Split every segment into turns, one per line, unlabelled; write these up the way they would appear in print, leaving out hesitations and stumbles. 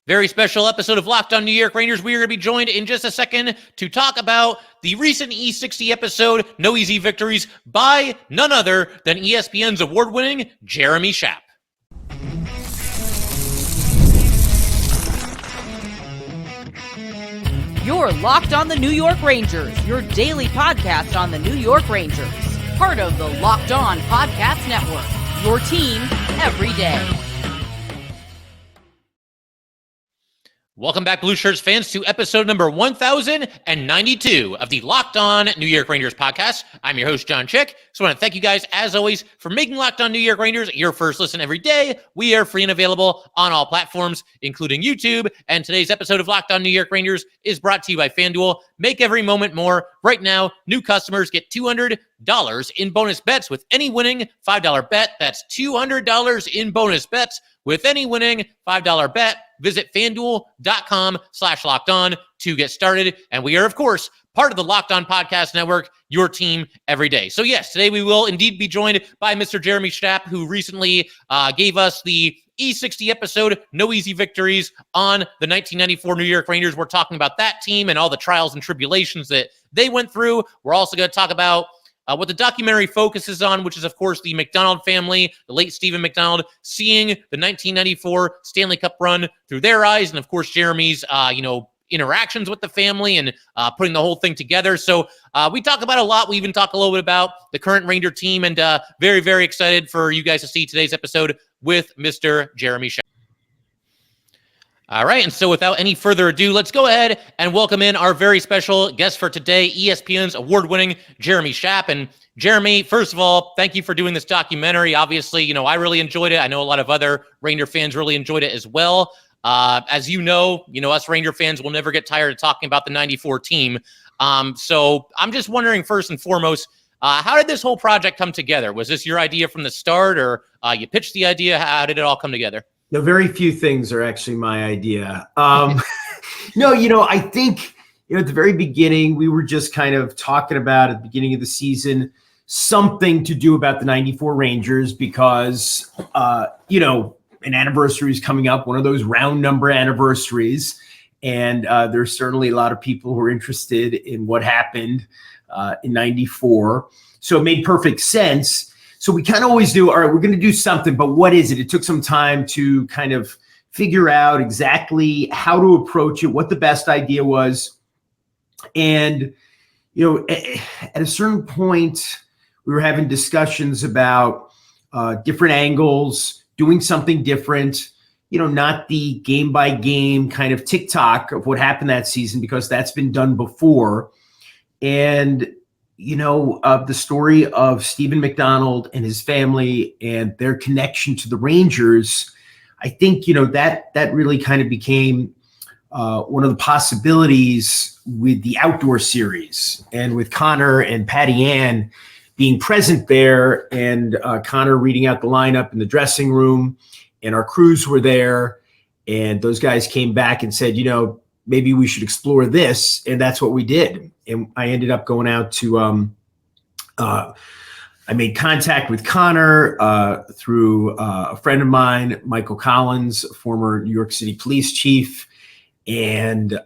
Very special episode of Locked On New York Rangers. We are going to be joined in just a second to talk about the recent E60 episode, No Easy Victories, by none other than ESPN's award-winning Jeremy Schaap.
You're Locked On the New York Rangers, your daily podcast on the New York Rangers. Part of the Locked On Podcast Network, your team every day.
Welcome back, Blue Shirts fans, to episode number 1092 of the Locked On New York Rangers podcast. I'm your host, John Chick. So I want to thank you guys, as always, for making Locked On New York Rangers your first listen every day. We are free and available on all platforms, including YouTube. And today's episode of Locked On New York Rangers is brought to you by FanDuel. Make every moment more. Right now, new customers get $200 in bonus bets with any winning $5 bet. That's $200 in bonus bets with any winning $5 bet. Visit FanDuel.com/LockedOn to get started. And we are, of course, part of the Locked On Podcast Network, your team every day. So yes, today we will indeed be joined by Mr. Jeremy Schaap, who recently gave us the E60 episode, No Easy Victories, on the 1994 New York Rangers. We're talking about that team and all the trials and tribulations that they went through. We're also going to talk about what the documentary focuses on, which is, of course, the McDonald family, the late Steven McDonald, seeing the 1994 Stanley Cup run through their eyes, and, of course, Jeremy's, interactions with the family and putting the whole thing together. So we talk about a lot. We even talk a little bit about the current Ranger team, and very, very excited for you guys to see today's episode with Mr. Jeremy Schaap. All right, and so without any further ado, let's go ahead and welcome in our very special guest for today, ESPN's award-winning Jeremy Schaap. And Jeremy, first of all, thank you for doing this documentary. Obviously, I really enjoyed it. I know a lot of other Ranger fans really enjoyed it as well. As you know, us Ranger fans will never get tired of talking about the 94 team. So I'm just wondering, first and foremost, how did this whole project come together? Was this your idea from the start, or you pitched the idea? How did it all come together?
No, very few things are actually my idea. No, I think, at the very beginning, we were just kind of talking about at the beginning of the season, something to do about the 94 Rangers because, an anniversary is coming up, one of those round number anniversaries. And there's certainly a lot of people who are interested in what happened in 94. So it made perfect sense. So we kind of always do, all right, we're going to do something, but what is it? It took some time to kind of figure out exactly how to approach it, what the best idea was. And, at a certain point, we were having discussions about different angles, doing something different, not the game by game kind of TikTok of what happened that season, because that's been done before. And the story of Steven McDonald and his family and their connection to the Rangers, I think, that really kind of became one of the possibilities with the outdoor series and with Connor and Patty Ann being present there, and Connor reading out the lineup in the dressing room, and our crews were there, and those guys came back and said, maybe we should explore this. And that's what we did. And I ended up going out to, I made contact with Connor through a friend of mine, Michael Collins, former New York City police chief. And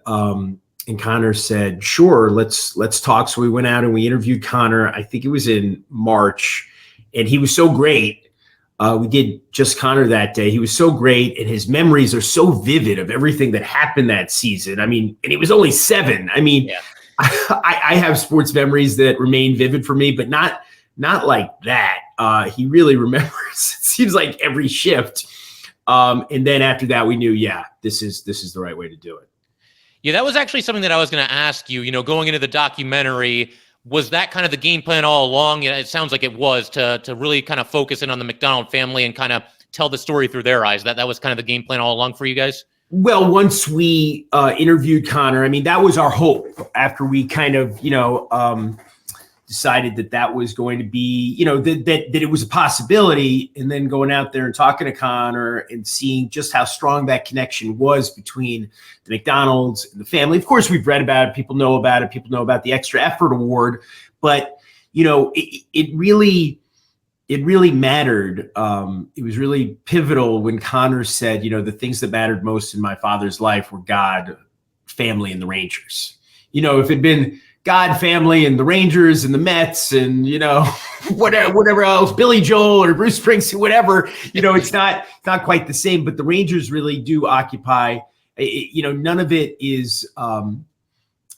Connor said, sure, let's talk. So we went out and we interviewed Connor. I think it was in March, and he was so great. We did just Connor that day. He was so great, and his memories are so vivid of everything that happened that season. I mean, and he was only 7. I mean, yeah. I have sports memories that remain vivid for me, but not like that. He really remembers, it seems like, every shift. And then after that, we knew, this is the right way to do it.
Yeah, that was actually something that I was going to ask you, going into the documentary. Was that kind of the game plan all along? It sounds like it was, to really kind of focus in on the McDonald family and kind of tell the story through their eyes. That was kind of the game plan all along for you guys?
Well, once we interviewed Connor, I mean, that was our hope after we kind of, decided that was going to be, that it was a possibility, and then going out there and talking to Connor and seeing just how strong that connection was between the McDonalds and the family. Of course, we've read about it. People know about it. People know about the Extra Effort Award. But, it really it really mattered. It was really pivotal when Connor said, the things that mattered most in my father's life were God, family, and the Rangers. If it'd been God, family, and the Rangers and the Mets and, whatever else, Billy Joel or Bruce Springsteen, whatever, it's not quite the same, but the Rangers really do occupy, none of it is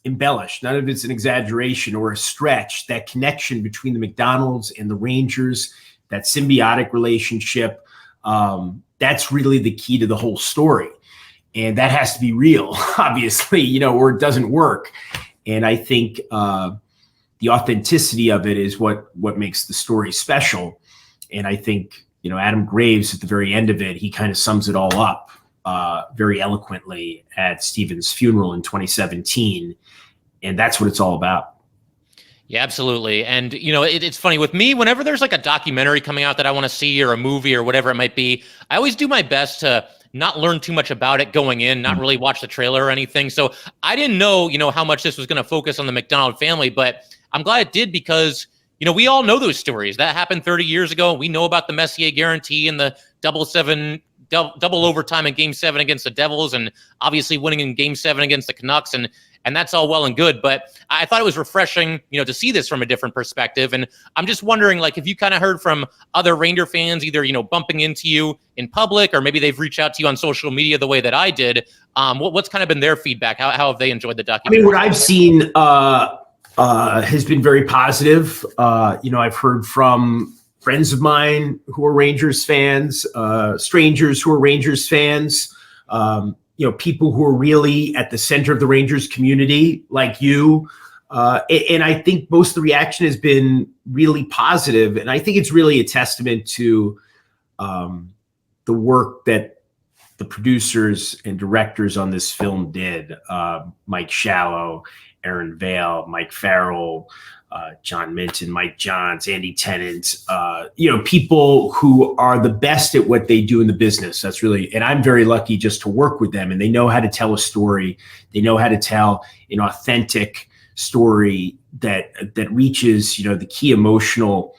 embellished. None of it's an exaggeration or a stretch. That connection between the McDonalds and the Rangers, that symbiotic relationship, that's really the key to the whole story. And that has to be real, obviously, or it doesn't work. And I think the authenticity of it is what makes the story special. And I think, Adam Graves at the very end of it, he kind of sums it all up very eloquently at Steven's funeral in 2017. And that's what it's all about.
Yeah, absolutely. And, it's funny with me, whenever there's like a documentary coming out that I want to see or a movie or whatever it might be, I always do my best to not learn too much about it going in, not really watch the trailer or anything. So I didn't know, how much this was going to focus on the McDonald family, but I'm glad it did because, we all know those stories. That happened 30 years ago. We know about the Messier guarantee and the double overtime in Game 7 against the Devils, and obviously winning in Game 7 against the Canucks, and that's all well and good. But I thought it was refreshing, to see this from a different perspective. And I'm just wondering, like, if you kind of heard from other Ranger fans, either bumping into you in public, or maybe they've reached out to you on social media the way that I did. What's kind of been their feedback? How have they enjoyed the documentary?
I mean, what I've seen has been very positive. I've heard from friends of mine who are Rangers fans, strangers who are Rangers fans, people who are really at the center of the Rangers community, like you. And I think most of the reaction has been really positive. And I think it's really a testament to the work that the producers and directors on this film did. Mike Shallow, Aaron Vale, Mike Farrell, John Minton, Mike Johns, Andy Tennant, people who are the best at what they do in the business. That's really, and I'm very lucky just to work with them, and they know how to tell a story. They know how to tell an authentic story that reaches, the key emotional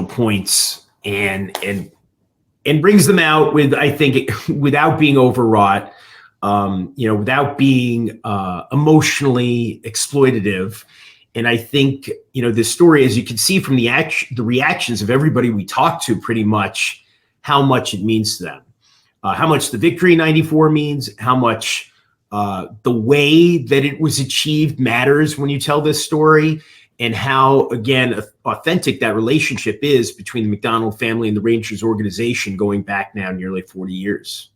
points and brings them out with, I think, without being overwrought. Without being emotionally exploitative. And I think, this story, as you can see from the reactions of everybody we talked to, pretty much how much it means to them, how much the victory 94 means, how much the way that it was achieved matters when you tell this story, and how, again, authentic that relationship is between the McDonald family and the Rangers organization going back now nearly 40 years.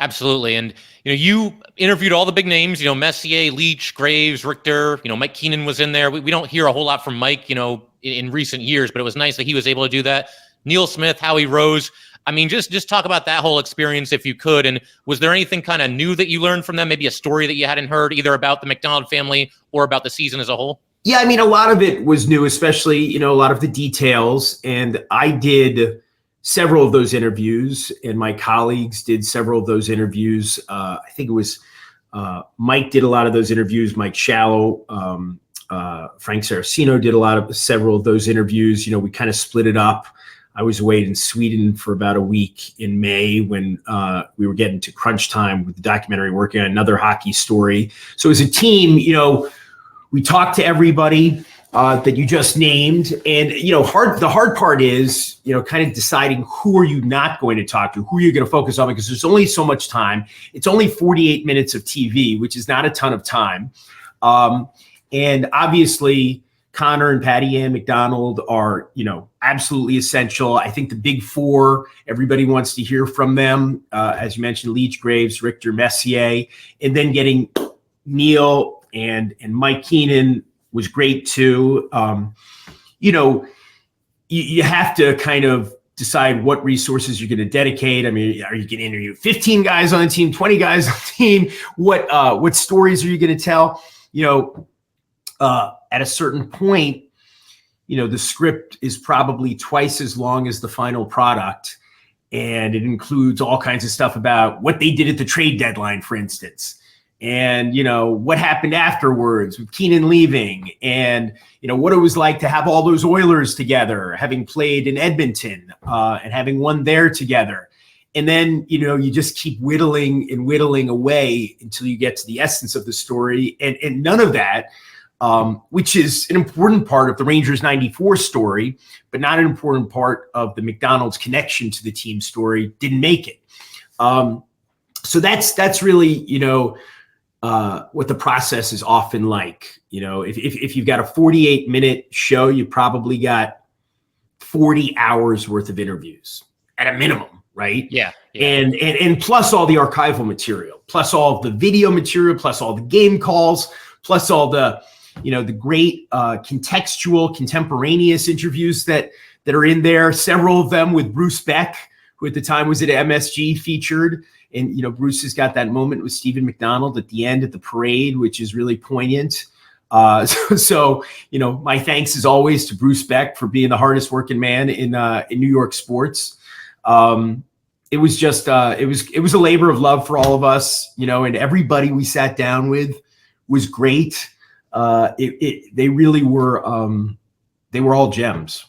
Absolutely. And, you interviewed all the big names, Messier, Leach, Graves, Richter, Mike Keenan was in there. We don't hear a whole lot from Mike, in recent years, but it was nice that he was able to do that. Neil Smith, Howie Rose. I mean, just talk about that whole experience if you could. And was there anything kind of new that you learned from them? Maybe a story that you hadn't heard either about the McDonald family or about the season as a whole?
Yeah, I mean, a lot of it was new, especially, a lot of the details. And I did several of those interviews, and my colleagues did several of those interviews. I think it was Mike did a lot of those interviews. Mike Shallow, Frank Saraceno did several of those interviews. We kind of split it up. I was away in Sweden for about a week in May when we were getting to crunch time with the documentary, working on another hockey story. So as a team, we talked to everybody that you just named. And, the hard part is, kind of deciding who are you not going to talk to, who you're going to focus on, because there's only so much time. It's only 48 minutes of TV, which is not a ton of time. And obviously, Connor and Patty Ann McDonald are, absolutely essential. I think the big four, everybody wants to hear from them. As you mentioned, Leach, Graves, Richter, Messier, and then getting Neil and Mike Keenan was great too. You have to kind of decide what resources you're going to dedicate. I mean, are you going to interview 15 guys on the team, 20 guys on the team? What stories are you going to tell? At a certain point, the script is probably twice as long as the final product. And it includes all kinds of stuff about what they did at the trade deadline, for instance. and, what happened afterwards with Keenan leaving, and, what it was like to have all those Oilers together, having played in Edmonton and having won there together. And then, you just keep whittling and whittling away until you get to the essence of the story. And none of that, which is an important part of the Rangers 94 story, but not an important part of the McDonald's connection to the team story, didn't make it. So that's really, what the process is often like. If you've got a 48-minute show, you probably got 40 hours worth of interviews at a minimum. Right.
Yeah.
And plus all the archival material, plus all of the video material, plus all the game calls, plus all the, the great contextual, contemporaneous interviews that are in there. Several of them with Bruce Beck, who at the time was at MSG, featured. And, Bruce has got that moment with Steven McDonald at the end at the parade, which is really poignant. So, my thanks as always to Bruce Beck for being the hardest working man in New York sports. It was just, it was a labor of love for all of us, and everybody we sat down with was great. They really were, they were all gems.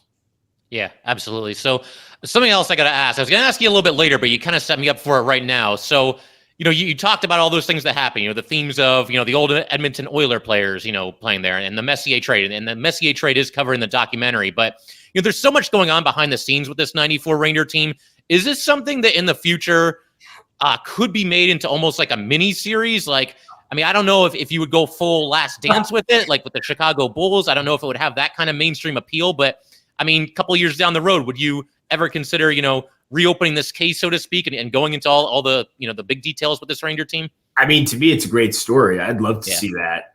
Yeah, absolutely. So something else I got to ask, I was going to ask you a little bit later, but you kind of set me up for it right now. So, you talked about all those things that happen, the themes of, the old Edmonton Oiler players, playing there, and the Messier trade, and the Messier trade is covered in the documentary, but there's so much going on behind the scenes with this 94 Ranger team. Is this something that in the future could be made into almost like a mini series? Like, I don't know if you would go full Last Dance with it, like with the Chicago Bulls. I don't know if it would have that kind of mainstream appeal, but a couple of years down the road, would you ever consider, reopening this case, so to speak, and going into all the, the big details with this Ranger team? To me, it's a great story. I'd love to see that.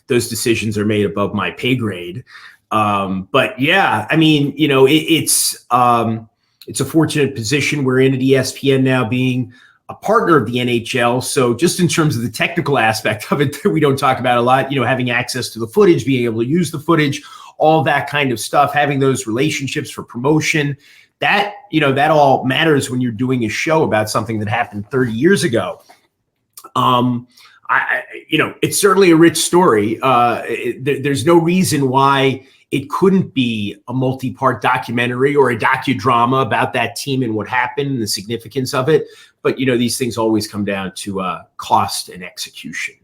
Those decisions are made above my pay grade. But yeah, it's a fortunate position we're in at ESPN now, being a partner of the NHL. So just in terms of the technical aspect of it that we don't talk about a lot, having access to the footage, being able to use the footage, all that kind of stuff, having those relationships for promotion, that all matters when you're doing a show about something that happened 30 years ago. It's certainly a rich story. There's no reason why it couldn't be a multi-part documentary or a docudrama about that team and what happened and the significance of it. But, these things always come down to cost and execution.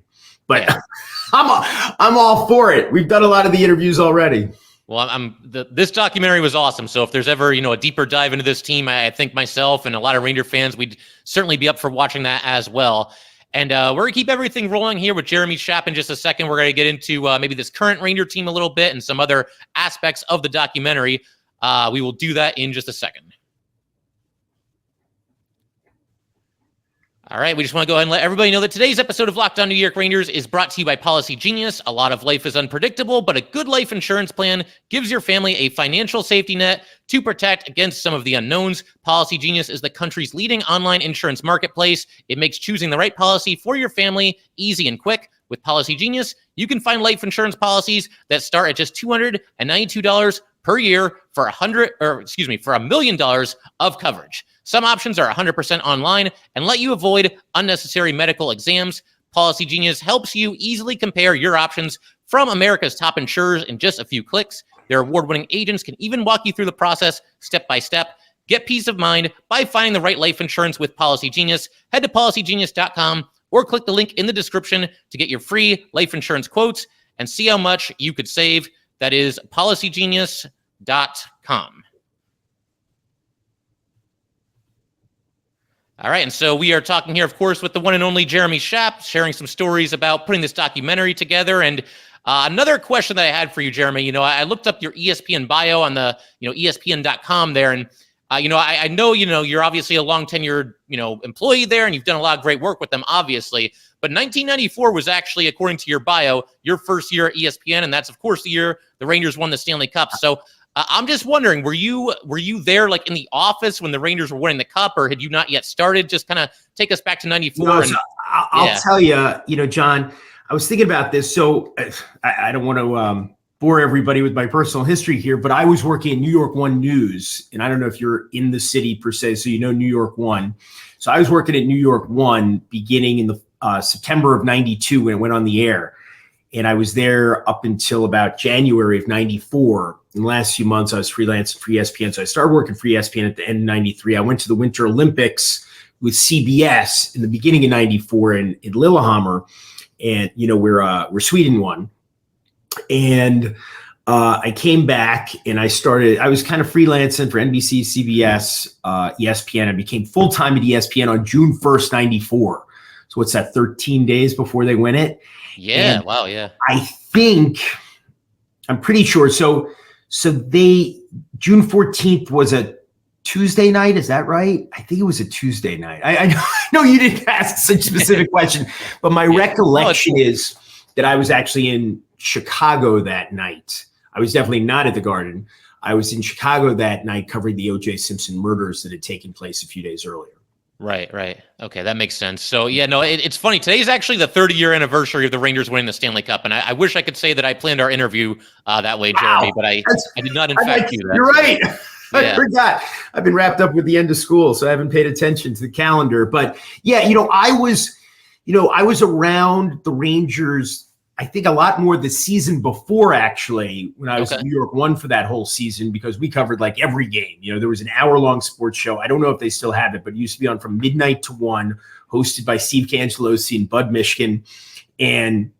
But yeah. I'm all for it. We've done a lot of the interviews already. Well, this documentary was awesome. So if there's ever, a deeper dive into this team, I think myself and a lot of Ranger fans, we'd certainly be up for watching that as well. And we're going to keep everything rolling here with Jeremy Schaap in just a second. We're going to get into maybe this current Ranger team a little bit and some other aspects of the documentary. We will do that in just a second. All right, we just want to go ahead and let everybody know that today's episode of Locked On New York Rangers is brought to you by Policy Genius. A lot of life is unpredictable, but a good life insurance plan gives your family a financial safety net to protect against some of the unknowns. Policy Genius is the country's leading online insurance marketplace. It makes choosing the right policy for your family easy and quick. With Policy Genius, you can find life insurance policies that start at just $292 per year for $1 million of coverage. Some options are 100% online and let you avoid unnecessary medical exams. Policy Genius helps you easily compare your options from America's top insurers in just a few clicks. Their award-winning agents can even walk you through the process step by step. Get peace of mind by finding the right life insurance with Policy Genius. Head to policygenius.com or click the link in the description to get your free life insurance quotes and see how much you could save. That is policygenius.com. All right, and so we are talking here, of course, with the one and only Jeremy Schaap, sharing some stories about putting this documentary together. And another question that I had for you, Jeremy, I looked up your ESPN bio on the, ESPN.com there, and I know, you're obviously a long tenured, employee there, and you've done a lot of great work with them, obviously. But 1994 was actually, according to your bio, your first year at ESPN, and that's, of course, the year the Rangers won the Stanley Cup. So I'm just wondering, were you there like in the office when the Rangers were winning the Cup, or had you not yet started? Just kind of take us back to 94.
No, so I'll tell you, John, I was thinking about this. So I don't want to bore everybody with my personal history here, but I was working at New York One News, and I don't know if you're in the city per se, so New York One. So I was working at New York One beginning in the September of 92 when it went on the air. And I was there up until about January of 94. In the last few months, I was freelancing for ESPN. So I started working for ESPN at the end of 93. I went to the Winter Olympics with CBS in the beginning of 94 in Lillehammer. And, where Sweden won. And I came back and I was kind of freelancing for NBC, CBS, ESPN. I became full-time at ESPN on June 1st, 94. So what's that, 13 days before they win it?
Yeah,
and
wow, yeah.
I'm pretty sure. So June 14th was a Tuesday night. Is that right? I think it was a Tuesday night. I know you didn't ask such a specific question, but my recollection is that I was actually in Chicago that night. I was definitely not at the Garden. I was in Chicago that night covering the O.J. Simpson murders that had taken place a few days earlier.
Right. Okay, that makes sense. So, yeah, no, it's funny. Today's actually the 30-year anniversary of the Rangers winning the Stanley Cup, and I wish I could say that I planned our interview that way, Jeremy, but I did not, in fact, do that.
You're right.
Yeah.
I forgot. I've been wrapped up with the end of school, so I haven't paid attention to the calendar. But, yeah, I was around the Rangers I think a lot more the season before, actually, when I was at New York One for that whole season, because we covered like every game. There was an hour-long sports show. I don't know if they still have it, but it used to be on from midnight to 1, hosted by Steve Cangelosi and Bud Mishkin and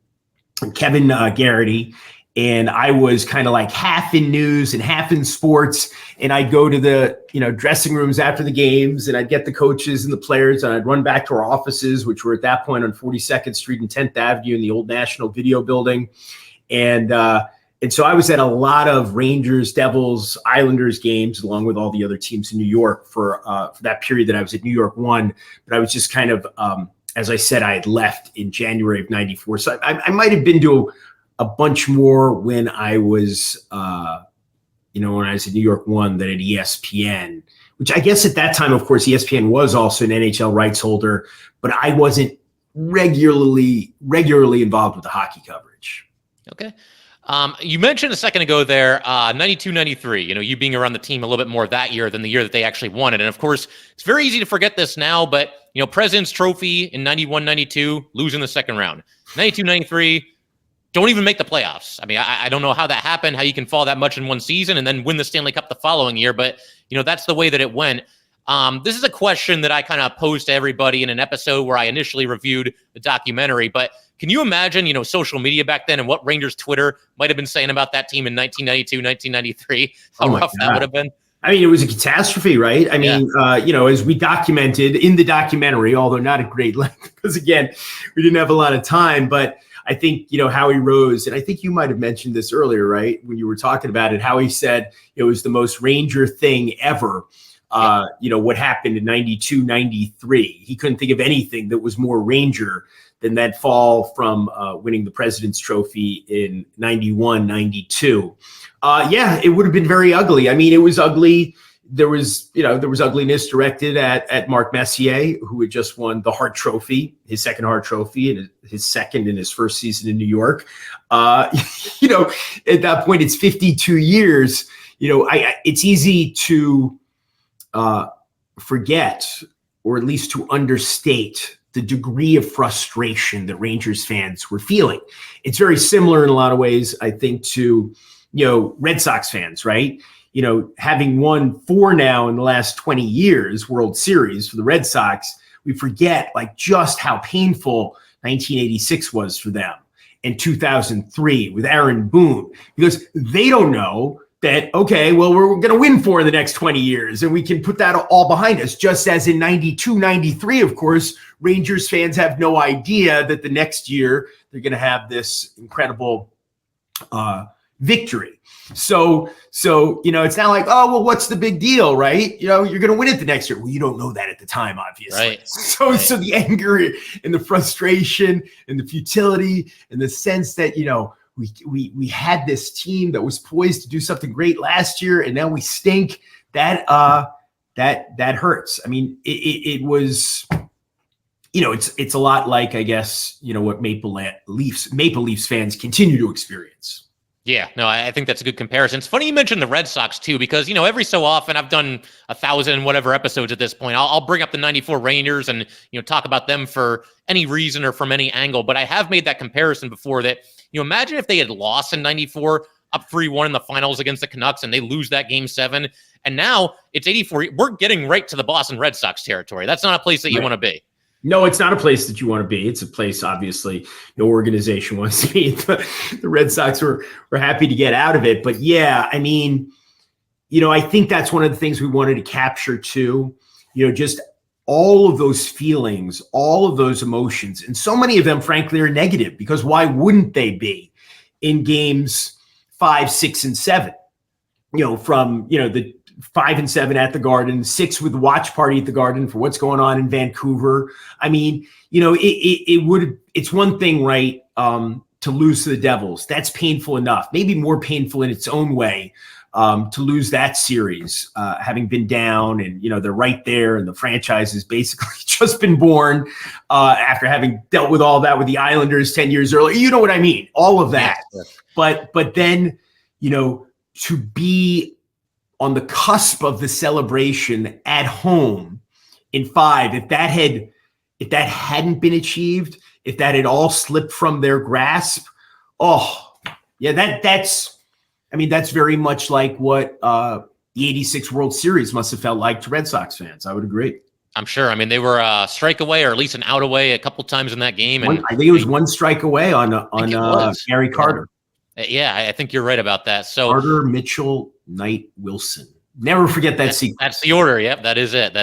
Kevin Garrity. And I was kind of like half in news and half in sports. And I'd go to the, dressing rooms after the games, and I'd get the coaches and the players, and I'd run back to our offices, which were at that point on 42nd Street and 10th Avenue in the old National Video Building. And so I was at a lot of Rangers, Devils, Islanders games, along with all the other teams in New York for that period that I was at New York One. But I was just kind of, as I said, I had left in January of 94. So I might have been to a bunch more when I was, when I was at New York One than at ESPN, which I guess at that time, of course, ESPN was also an NHL rights holder, but I wasn't regularly involved with the hockey coverage.
Okay. You mentioned a second ago there, 92, 93, you being around the team a little bit more that year than the year that they actually won it. And of course, it's very easy to forget this now, but, President's Trophy in 91, 92, losing the second round. 92, 93, don't even make the playoffs. I mean, I don't know how that happened, how you can fall that much in one season and then win the Stanley Cup the following year. But, that's the way that it went. This is a question that I kind of posed to everybody in an episode where I initially reviewed the documentary. But can you imagine, social media back then and what Rangers Twitter might have been saying about that team in 1992, 1993? How rough that would have been?
I mean, it was a catastrophe, right? I mean, as we documented in the documentary, although not at great length, because, again, we didn't have a lot of time. But I think, Howie Rose, and I think you might have mentioned this earlier, right, when you were talking about it, Howie said it was the most Ranger thing ever. What happened in 92, 93. He couldn't think of anything that was more Ranger than that fall from winning the President's Trophy in 91, 92. It would have been very ugly. I mean, it was ugly. There was ugliness directed at Mark Messier, who had just won the Hart Trophy, his second Hart Trophy, and his second in his first season in New York. At that point, it's 52 years. It's easy to forget, or at least to understate, the degree of frustration that Rangers fans were feeling. It's very similar in a lot of ways, I think, to Red Sox fans, right? Having won 4 now in the last 20 years, World Series for the Red Sox, we forget just how painful 1986 was for them, and 2003 with Aaron Boone, because they don't know that, okay, well, we're going to win 4 in the next 20 years, and we can put that all behind us. Just as in 92, 93, of course, Rangers fans have no idea that the next year they're going to have this incredible victory. So it's not like, oh, well, what's the big deal, right? You're going to win it the next year. Well, you don't know that at the time, obviously.
Right.
So the anger and the frustration and the futility and the sense that, we had this team that was poised to do something great last year, and now we stink. That hurts. I mean, it was, it's a lot like, I guess, what Maple Leafs fans continue to experience.
Yeah, no, I think that's a good comparison. It's funny you mentioned the Red Sox too, because, every so often I've done 1,000 whatever episodes at this point. I'll bring up the 94 Rangers and, talk about them for any reason or from any angle. But I have made that comparison before that, imagine if they had lost in 94 up 3-1 in the finals against the Canucks and they lose that game 7. And now it's 84. We're getting right to the Boston Red Sox territory. That's not a place that you want to be.
No, it's not a place that you want to be. It's a place, obviously, no organization wants to be. The Red Sox were happy to get out of it. But yeah, I mean, I think that's one of the things we wanted to capture too. Just all of those feelings, all of those emotions. And so many of them, frankly, are negative, because why wouldn't they be in games 5, 6, and 7? From, the 5 and 7 at the Garden, 6 with the watch party at the Garden for what's going on in Vancouver. I mean, it's one thing, right, to lose to the Devils. That's painful enough, maybe more painful in its own way, to lose that series, having been down and, they're right there and the franchise has basically just been born after having dealt with all that with the Islanders 10 years earlier. You know what I mean? All of that. Yes. But then, to be on the cusp of the celebration at home in 5, if that hadn't been achieved, if that had all slipped from their grasp, that's very much like what the 86 World Series must have felt like to Red Sox fans. I would agree.
I'm sure. I mean, they were a strike away, or at least an out away, a couple times in that game. And
I think it was one strike away on Gary Carter.
Yeah, I think you're right about that. So
Carter, Mitchell, Knight, Wilson. Never forget that sequence.
That's the order. Yep, that is it.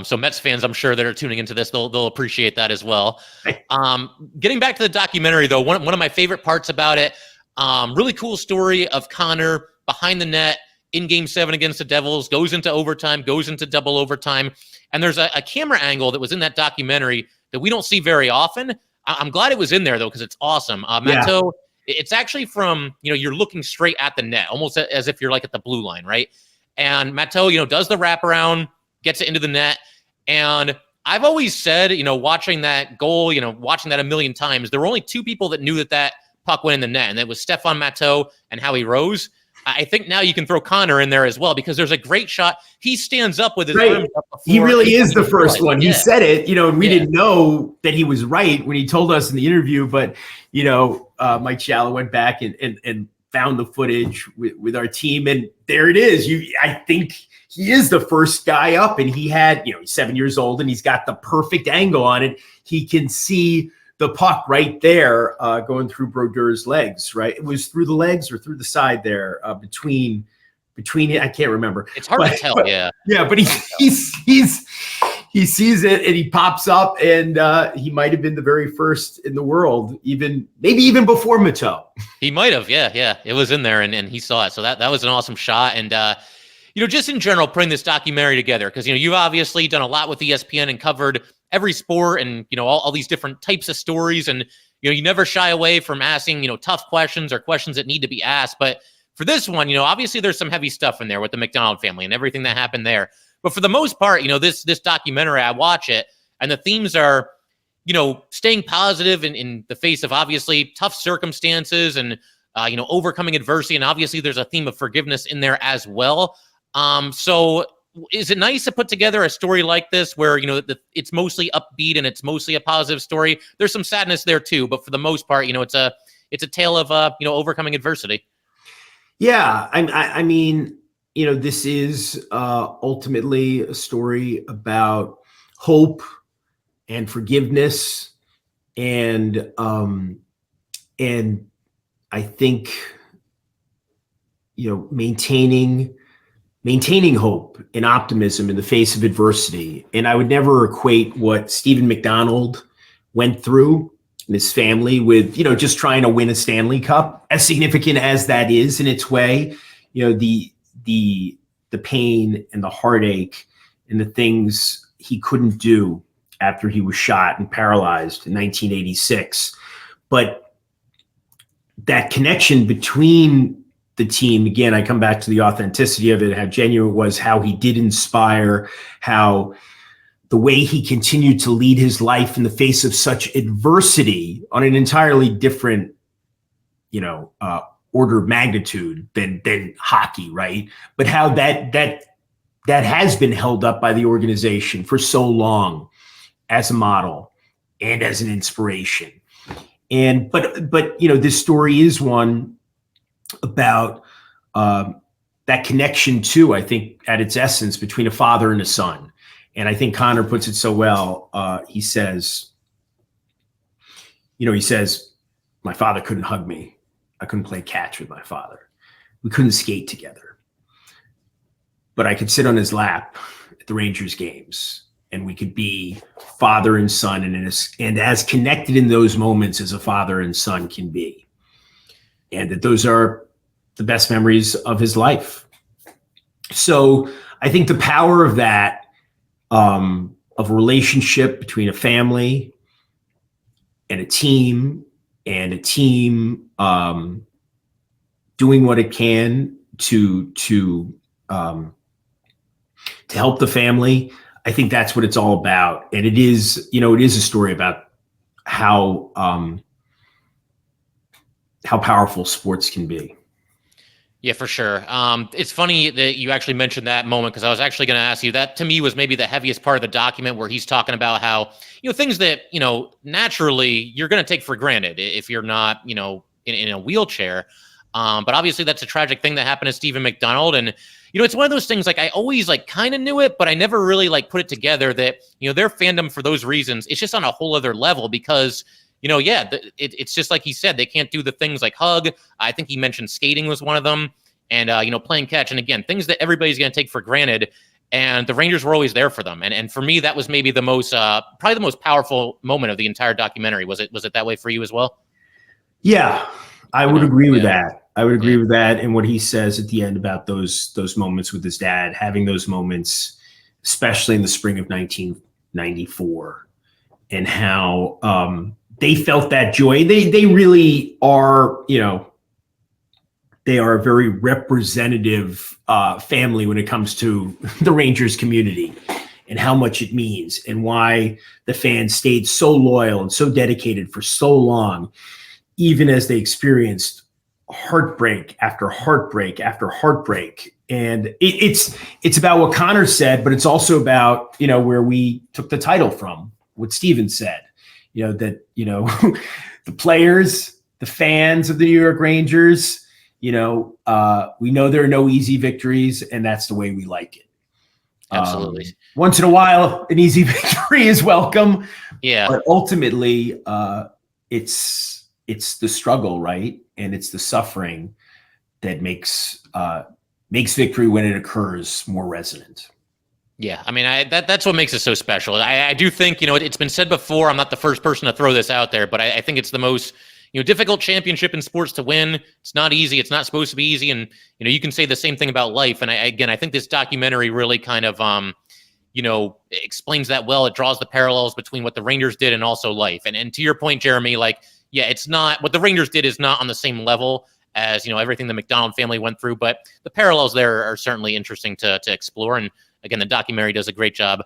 So Mets fans, I'm sure that are tuning into this, they'll appreciate that as well. Getting back to the documentary, though, one of my favorite parts about it, really cool story of Connor behind the net in Game 7 against the Devils, goes into overtime, goes into double overtime. And there's a camera angle that was in that documentary that we don't see very often. I'm glad it was in there, though, because it's awesome. Matteau, it's actually from, you're looking straight at the net, almost as if you're like at the blue line, right? And Matteau, does the wraparound, gets it into the net. And I've always said, watching that goal, watching that a million times, there were only 2 people that knew that puck went in the net, and it was Stephane Matteau and Howie Rose. I think now you can throw Connor in there as well, because there's a great shot. He stands up with his arms up before.
He really is the first one. He said it, and we didn't know that he was right when he told us in the interview. But, Mike Shallow went back and found the footage with our team. And there it is. I think he is the first guy up, and he had, he's 7 years old and he's got the perfect angle on it. He can see the puck right there going through Brodeur's legs, right? It was through the legs or through the side there, between it. I can't remember.
It's hard to tell. Yeah,
but he sees it and he pops up, and he might have been the very first in the world, maybe even before Matteau.
He might have. Yeah. It was in there, and he saw it. So that was an awesome shot. And just in general, putting this documentary together, because you've obviously done a lot with ESPN and covered every sport and all these different types of stories, and you never shy away from asking tough questions or questions that need to be asked. But for this one, obviously there's some heavy stuff in there with the McDonald family and everything that happened there. But for the most part, this documentary, I watch it, and the themes are staying positive in the face of obviously tough circumstances and overcoming adversity, and obviously there's a theme of forgiveness in there as well. So is it nice to put together a story like this where, it's mostly upbeat and it's mostly a positive story? There's some sadness there too, but for the most part, it's a tale of, overcoming adversity.
Yeah. I mean, this is ultimately a story about hope and forgiveness. And I think, maintaining hope and optimism in the face of adversity. And I would never equate what Steven McDonald went through and his family with, just trying to win a Stanley Cup, as significant as that is in its way, the pain and the heartache and the things he couldn't do after he was shot and paralyzed in 1986. But that connection between the team, again, I come back to the authenticity of it, how genuine it was, how he did inspire, how the way he continued to lead his life in the face of such adversity on an entirely different, order of magnitude than hockey, right? But how that has been held up by the organization for so long as a model and as an inspiration. And but this story is one about that connection too, I think, at its essence, between a father and a son. And I think Connor puts it so well. He says, my father couldn't hug me. I couldn't play catch with my father. We couldn't skate together. But I could sit on his lap at the Rangers games, and we could be father and son, and as connected in those moments as a father and son can be. And that those are the best memories of his life. So I think the power of that, of a relationship between a family and a team doing what it can to help the family. I think that's what it's all about. And it is a story about how powerful sports can be.
Yeah, for sure. It's funny that you actually mentioned that moment, because I was actually going to ask you, that to me was maybe the heaviest part of the document, where he's talking about how, things that, naturally you're going to take for granted if you're not, in a wheelchair. But obviously that's a tragic thing that happened to Steven McDonald. And, it's one of those things, like, I always kind of knew it, but I never really put it together that, their fandom for those reasons, it's just on a whole other level, because it's just like he said, they can't do the things like hug. I think he mentioned skating was one of them, and playing catch. And again, things that everybody's going to take for granted. And the Rangers were always there for them. And for me, that was maybe the most, probably the most powerful moment of the entire documentary. Was it that way for you as well?
Yeah, I would agree with that. I would agree with that. And what he says at the end about those moments with his dad, having those moments, especially in the spring of 1994, and how, they felt that joy. They really are, they are a very representative family when it comes to the Rangers community and how much it means, and why the fans stayed so loyal and so dedicated for so long, even as they experienced heartbreak after heartbreak after heartbreak. And it's about what Connor said, but it's also about, where we took the title from, what Steven said. The players, the fans of the New York Rangers, we know there are no easy victories, and that's the way we like it.
Absolutely.
Once in a while, an easy victory is welcome.
Yeah.
But ultimately, it's the struggle, right? And it's the suffering that makes victory, when it occurs, more resonant.
Yeah, I mean, that's what makes it so special. I do think, it's been said before, I'm not the first person to throw this out there, but I think it's the most, difficult championship in sports to win. It's not easy. It's not supposed to be easy. And, you can say the same thing about life. And I think this documentary really kind of, explains that well. It draws the parallels between what the Rangers did and also life. And to your point, Jeremy, it's not, what the Rangers did is not on the same level as, everything the McDonald family went through, but the parallels there are certainly interesting to explore. And again, the documentary does a great job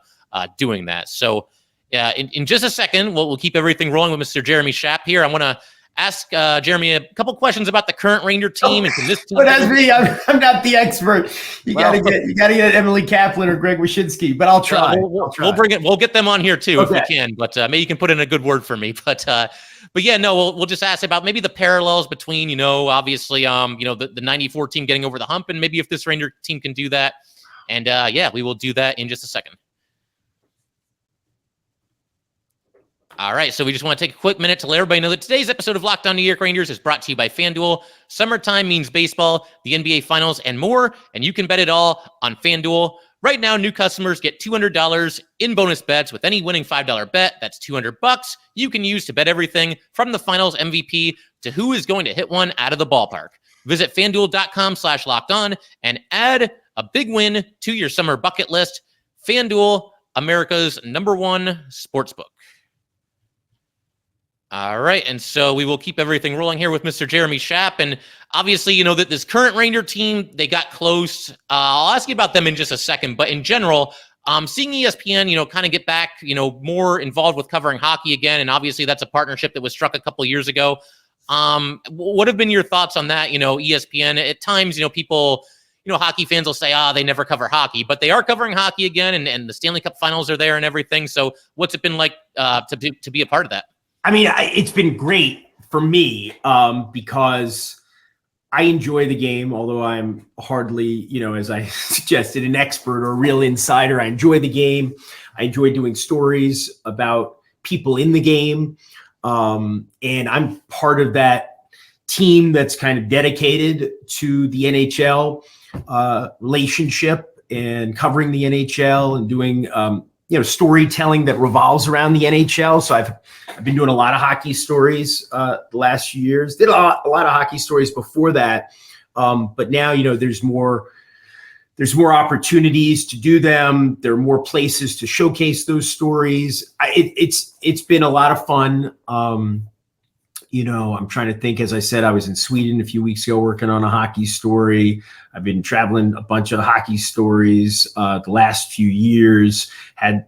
doing that. So in just a second, we'll keep everything rolling with Mr. Jeremy Schaap here. I want to ask Jeremy a couple questions about the current Ranger team. And can this team?
But as me, I'm not the expert. You gotta get Emily Kaplan or Greg Wyshynski, but I'll try.
We'll bring it. We'll get them on here too if we can. But maybe you can put in a good word for me. But yeah, no, we'll just ask about maybe the parallels between obviously the 94 team getting over the hump, and maybe if this Ranger team can do that. And we will do that in just a second. All right, so we just want to take a quick minute to let everybody know that today's episode of Locked On New York Rangers is brought to you by FanDuel. Summertime means baseball, the NBA Finals, and more, and you can bet it all on FanDuel. Right now, new customers get $200 in bonus bets with any winning $5 bet. That's $200 you can use to bet everything from the Finals MVP to who is going to hit one out of the ballpark. Visit FanDuel.com/lockedon and add a big win to your summer bucket list. FanDuel, America's #1 sportsbook. All right, and so we will keep everything rolling here with Mr. Jeremy Schaap. And obviously, that this current Ranger team, they got close. I'll ask you about them in just a second. But in general, seeing ESPN, kind of get back, more involved with covering hockey again. And obviously, that's a partnership that was struck a couple of years ago. What have been your thoughts on that? ESPN at times, people, hockey fans will say, they never cover hockey, but they are covering hockey again, and the Stanley Cup finals are there and everything. So what's it been like to be a part of that?
I mean, it's been great for me because I enjoy the game, although I'm hardly, as I suggested, an expert or a real insider. I enjoy the game. I enjoy doing stories about people in the game. And I'm part of that team that's kind of dedicated to the NHL relationship and covering the NHL and doing, storytelling that revolves around the NHL. So I've been doing a lot of hockey stories the last few years. Did a lot of hockey stories before that, but now there's more opportunities to do them. There are more places to showcase those stories. It's been a lot of fun. I'm trying to think. As I said, I was in Sweden a few weeks ago working on a hockey story. I've been traveling a bunch of hockey stories the last few years. Had,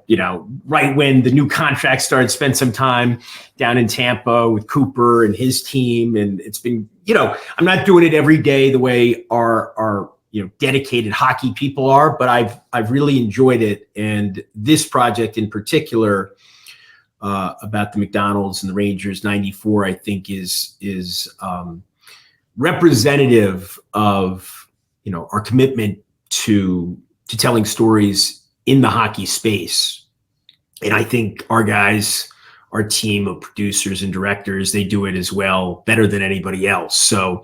right when the new contract started, spent some time down in Tampa with Cooper and his team. And it's been, I'm not doing it every day the way our dedicated hockey people are, but I've really enjoyed it. And this project in particular, about the McDonald's and the Rangers 94, I think is representative of, our commitment to telling stories in the hockey space. And I think our guys, our team of producers and directors, they do it as well, better than anybody else. So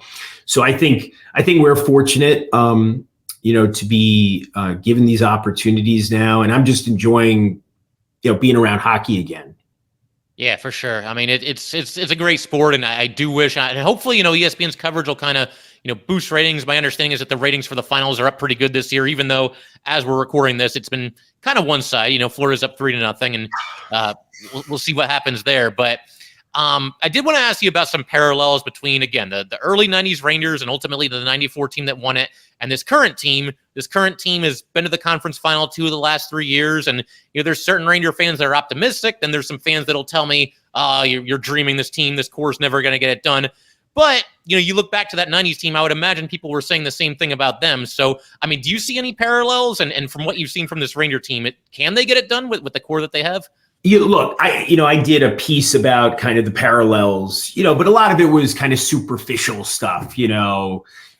I think we're fortunate, to be given these opportunities now, and I'm just enjoying, being around hockey again.
Yeah, for sure. I mean, it's a great sport, and I do wish, and hopefully, ESPN's coverage will kind of, boost ratings. My understanding is that the ratings for the finals are up pretty good this year, even though as we're recording this, it's been kind of one side. Florida's up 3-0, and we'll see what happens there. But I did want to ask you about some parallels between, again, the early 90s Rangers and ultimately the 94 team that won it, and this current team. This current team has been to the conference final 2 of the last 3 years, and there's certain Ranger fans that are optimistic. Then there's some fans that'll tell me, you're dreaming. This team, this core is never going to get it done. But you look back to that 90s team, I would imagine people were saying the same thing about them. So, I mean, do you see any parallels? And from what you've seen from this Ranger team, can they get it done with the core that they have?
Look, I did a piece about kind of the parallels, but a lot of it was kind of superficial stuff,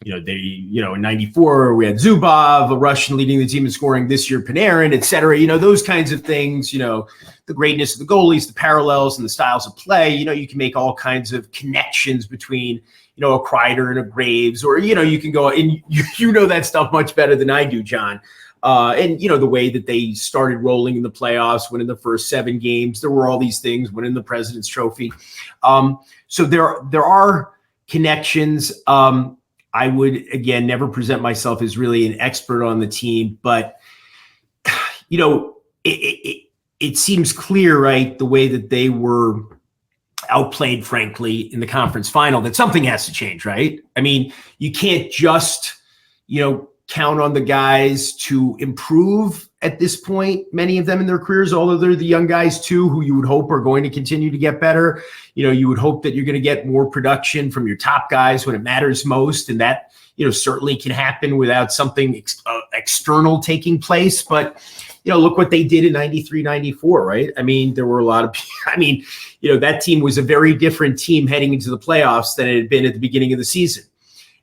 in 94, we had Zubov, a Russian, leading the team in scoring. This year, Panarin, et cetera, those kinds of things, the greatness of the goalies, the parallels and the styles of play. You can make all kinds of connections between, a Kreider and a Graves, or, you can go and you know that stuff much better than I do, John. And, the way that they started rolling in the playoffs, winning the first 7 games, there were all these things, winning the President's Trophy. So there are connections. I would, again, never present myself as really an expert on the team, but, it seems clear, right, the way that they were outplayed, frankly, in the conference final, that something has to change, right? I mean, you can't just, count on the guys to improve at this point, many of them in their careers, although they're the young guys too, who you would hope are going to continue to get better. You would hope that you're going to get more production from your top guys when it matters most. And that, certainly can happen without something external taking place. But, look what they did in 93, 94, right? I mean, there were a lot of, that team was a very different team heading into the playoffs than it had been at the beginning of the season.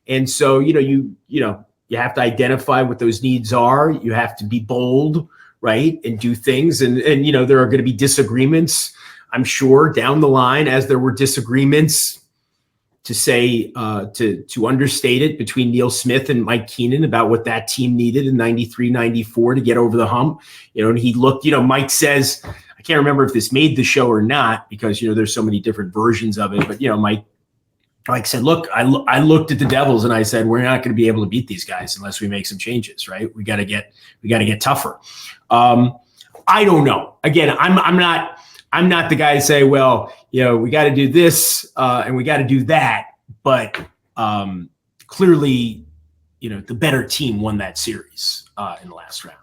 And so, you have to identify what those needs are. You have to be bold, right, and do things. And there are going to be disagreements, I'm sure, down the line, as there were disagreements, to say, to understate it, between Neil Smith and Mike Keenan about what that team needed in 93, 94 to get over the hump. And he looked, Mike says, I can't remember if this made the show or not, because, there's so many different versions of it. But, Mike said, look, I looked at the Devils and I said, we're not going to be able to beat these guys unless we make some changes, right? We got to get tougher. I don't know. Again, I'm not the guy to say, well, we got to do this and we got to do that. But clearly, the better team won that series in the last round.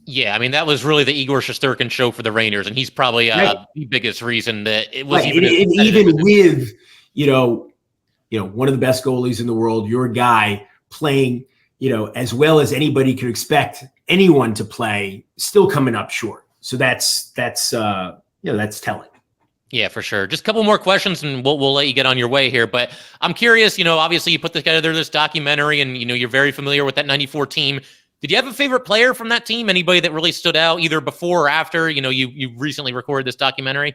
Yeah, I mean, that was really the Igor Shesterkin show for the Rangers, and he's probably the biggest reason that it was
even with, one of the best goalies in the world, your guy playing, as well as anybody could expect anyone to play, still coming up short. So that's telling.
Yeah, for sure. Just a couple more questions and we'll let you get on your way here. But I'm curious, obviously you put together this documentary and, you're very familiar with that 94 team. Did you have a favorite player from that team? Anybody that really stood out either before or after, you recently recorded this documentary?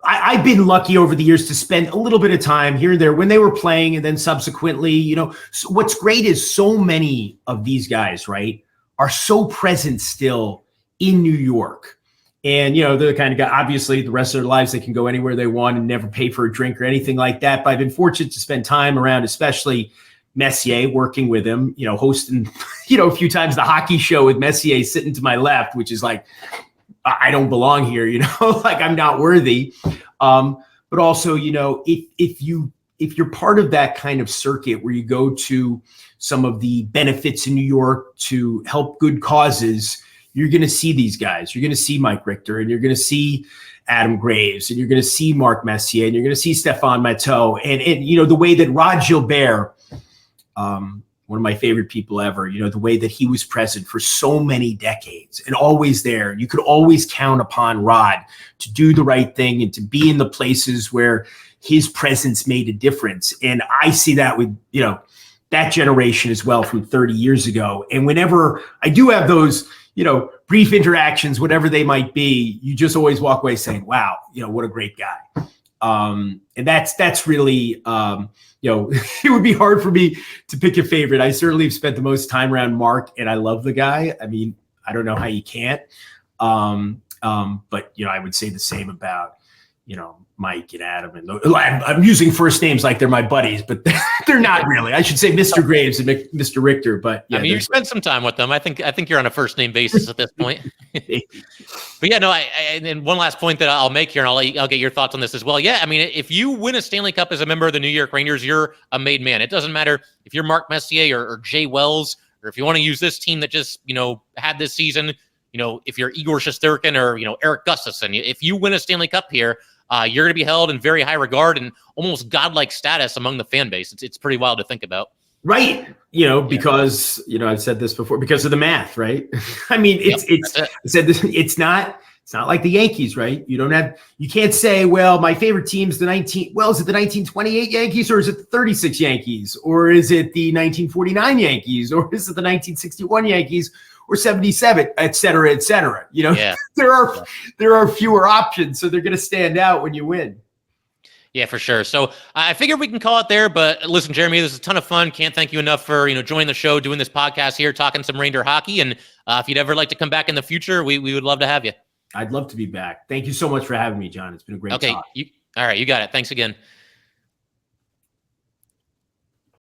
I've been lucky over the years to spend a little bit of time here and there when they were playing, and then subsequently, so what's great is so many of these guys, right, are so present still in New York. And, they're the kind of guy, obviously, the rest of their lives, they can go anywhere they want and never pay for a drink or anything like that. But I've been fortunate to spend time around, especially Messier, working with him, hosting, a few times the hockey show with Messier sitting to my left, which is like, I don't belong here, like I'm not worthy. But also, if you're part of that kind of circuit where you go to some of the benefits in New York to help good causes, you're going to see these guys. You're going to see Mike Richter, and you're going to see Adam Graves, and you're going to see Mark Messier, and you're going to see Stéphane Matteau. And the way that Rod Gilbert, one of my favorite people ever, the way that he was present for so many decades and always there. You could always count upon Rod to do the right thing and to be in the places where his presence made a difference. And I see that with, that generation as well from 30 years ago. And whenever I do have those, brief interactions, whatever they might be, you just always walk away saying, wow, what a great guy. And that's really, it would be hard for me to pick a favorite. I certainly have spent the most time around Mark, and I love the guy. I mean, I don't know how you can't. But, I would say the same about, Mike and Adam. And I'm using first names like they're my buddies, but they're not really. I should say Mr. Graves and Mr. Richter. But yeah,
you spent some time with them. I think you're on a first name basis at this point. But yeah, no. And one last point that I'll make here, and I'll get your thoughts on this as well. Yeah, I mean, if you win a Stanley Cup as a member of the New York Rangers, you're a made man. It doesn't matter if you're Mark Messier or Jay Wells, or if you want to use this team that just had this season. If you're Igor Shesterkin or Eric Gustafsson, if you win a Stanley Cup here, you're going to be held in very high regard and almost godlike status among the fan base. It's pretty wild to think about.
Right. Because, I've said this before, because of the math, right? I mean, it's not like the Yankees, right? You can't say, well, my favorite team's is it the 1928 Yankees, or is it the 36 Yankees, or is it the 1949 Yankees, or is it the 1961 Yankees, or 77, et cetera, et cetera. There are fewer options, so they're going to stand out when you win.
Yeah, for sure. So I figured we can call it there. But listen, Jeremy, this is a ton of fun. Can't thank you enough for joining the show, doing this podcast here, talking some Ranger hockey. And if you'd ever like to come back in the future, we would love to have you.
I'd love to be back. Thank you so much for having me, John. It's been a great talk.
All right, you got it. Thanks again.